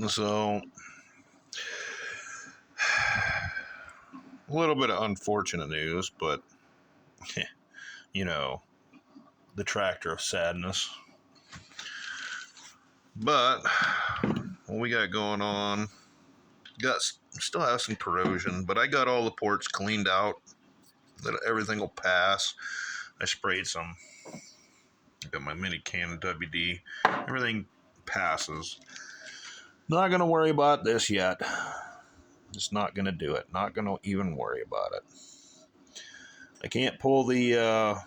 So, a little bit of unfortunate news, but, you know, the tractor of sadness. But, what we got going on, still have some corrosion, but I got all the ports cleaned out, that everything will pass. I sprayed some, I got my mini can of WD, everything passes. Not going to worry about this yet. Just not going to do it. Not going to even worry about it. I can't pull the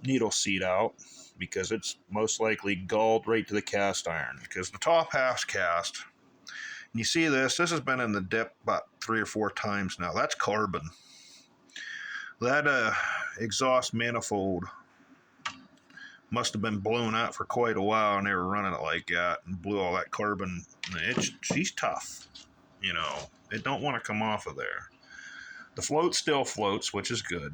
needle seat out because it's most likely galled right to the cast iron because the top half's cast. And you see this has been in the dip about 3 or 4 times now. That's carbon. That exhaust manifold must have been blown out for quite a while, and they were running it like that and blew all that carbon. She's tough, you know. It don't want to come off of there. The float still floats, which is good.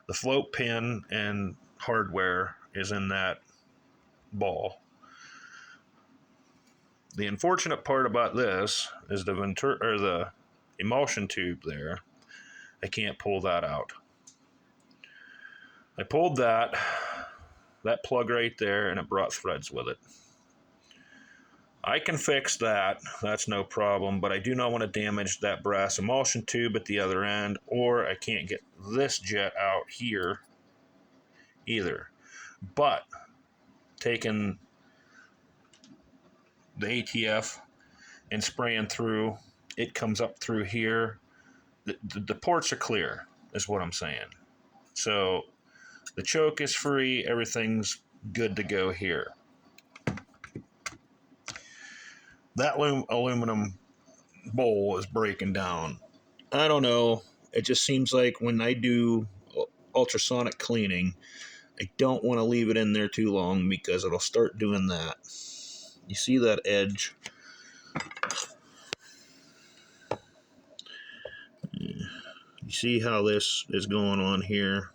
The float pin and hardware is in that ball. The unfortunate part about this is the emulsion tube there. I can't pull that out. I pulled that plug right there, and it brought threads with it. I can fix that. That's no problem, but I do not want to damage that brass emulsion tube at the other end, or I can't get this jet out here either. But taking the ATF and spraying through, it comes up through here. The ports are clear, is what I'm saying. So the choke is free. Everything's good to go here. That aluminum bowl is breaking down. I don't know. It just seems like when I do ultrasonic cleaning, I don't want to leave it in there too long because it'll start doing that. You see that edge? You see how this is going on here?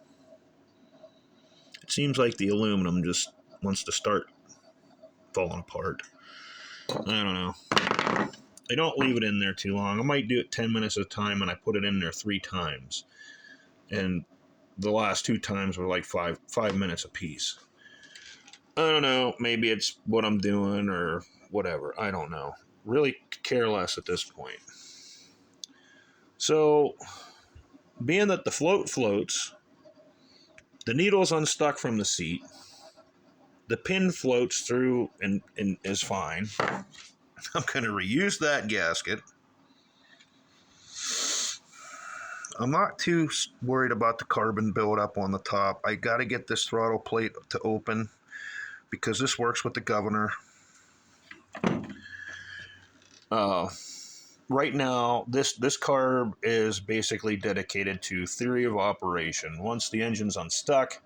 It seems like the aluminum just wants to start falling apart. I don't know. I don't leave it in there too long. I might do it 10 minutes at a time, and I put it in there 3 times. And the last 2 times were like 5 minutes a piece. I don't know. Maybe it's what I'm doing or whatever. I don't know. Really care less at this point. So, being that the float floats, the needle's unstuck from the seat, the pin floats through and is fine. I'm going to reuse that gasket. I'm not too worried about the carbon buildup on the top. I got to get this throttle plate to open because this works with the governor. Right now, this carb is basically dedicated to theory of operation. Once the engine's unstuck,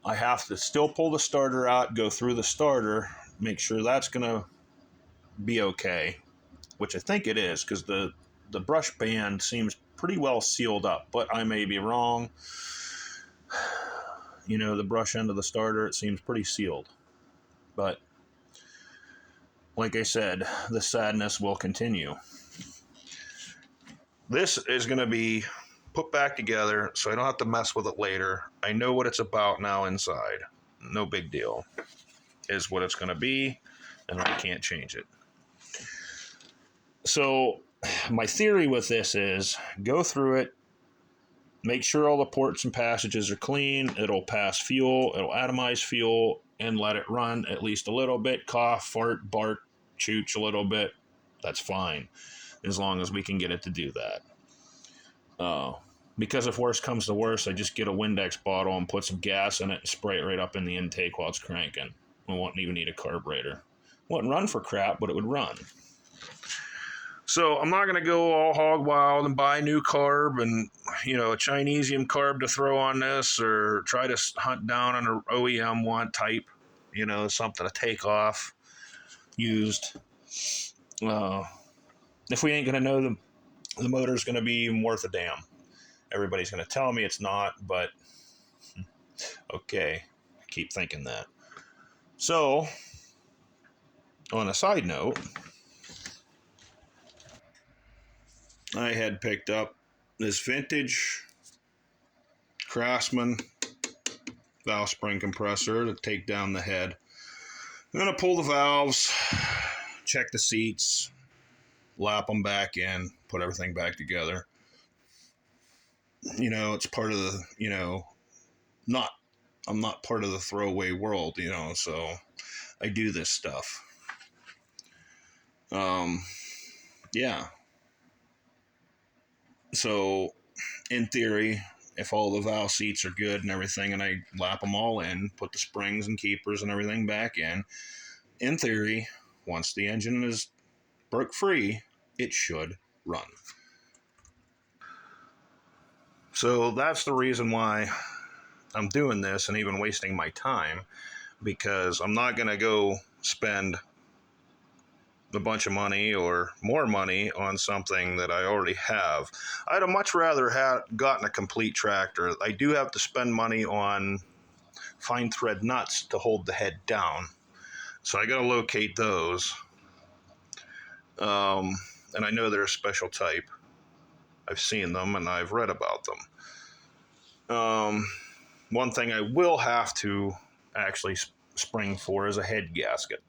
I have to still pull the starter out, go through the starter, make sure that's going to be okay, which I think it is because the brush band seems pretty well sealed up, but I may be wrong. You know, the brush end of the starter, it seems pretty sealed. But like I said, the sadness will continue. This is going to be put back together so I don't have to mess with it later. I know what it's about now inside. No big deal. Is what it's going to be, and I can't change it. So my theory with this is go through it, make sure all the ports and passages are clean. It'll pass fuel, it'll atomize fuel, and let it run at least a little bit. Cough, fart, bark, chooch a little bit. That's fine, as long as we can get it to do that. Because if worse comes to worse, I just get a Windex bottle and put some gas in it and spray it right up in the intake while it's cranking. We won't even need a carburetor. Wouldn't run for crap, but it would run. So I'm not going to go all hog wild and buy new carb and, you know, a Chinesium carb to throw on this, or try to hunt down an OEM one type, you know, something to take off used. If we ain't going to know the motor's going to be even worth a damn. Everybody's going to tell me it's not, but okay, keep thinking that. So On a side note, I had picked up this vintage Craftsman valve spring compressor to take down the head. I'm going to pull the valves, check the seats, lap them back in, put everything back together. It's part of the, not, I'm not part of the throwaway world, so I do this stuff. Yeah. So, in theory, if all the valve seats are good and everything, and I lap them all in, put the springs and keepers and everything back in theory, once the engine is broke free, it should run. So that's the reason why I'm doing this and even wasting my time, because I'm not going to go spend a bunch of money or more money on something that I already have. I'd have much rather have gotten a complete tractor. I do have to spend money on fine thread nuts to hold the head down, so I got to locate those. And I know they're a special type. I've seen them and I've read about them. One thing I will have to actually spring for is a head gasket.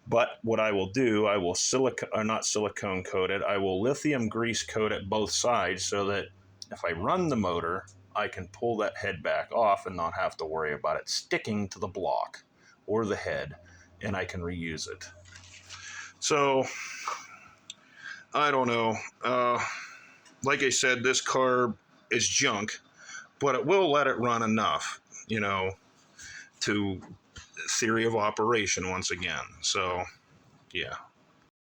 But what I will do, I will not silicone coat it, I will lithium grease coat it both sides so that if I run the motor, I can pull that head back off and not have to worry about it sticking to the block or the head, and I can reuse it. So, I don't know. Like I said, this carb is junk, but it will let it run enough, to theory of operation once again. So, yeah.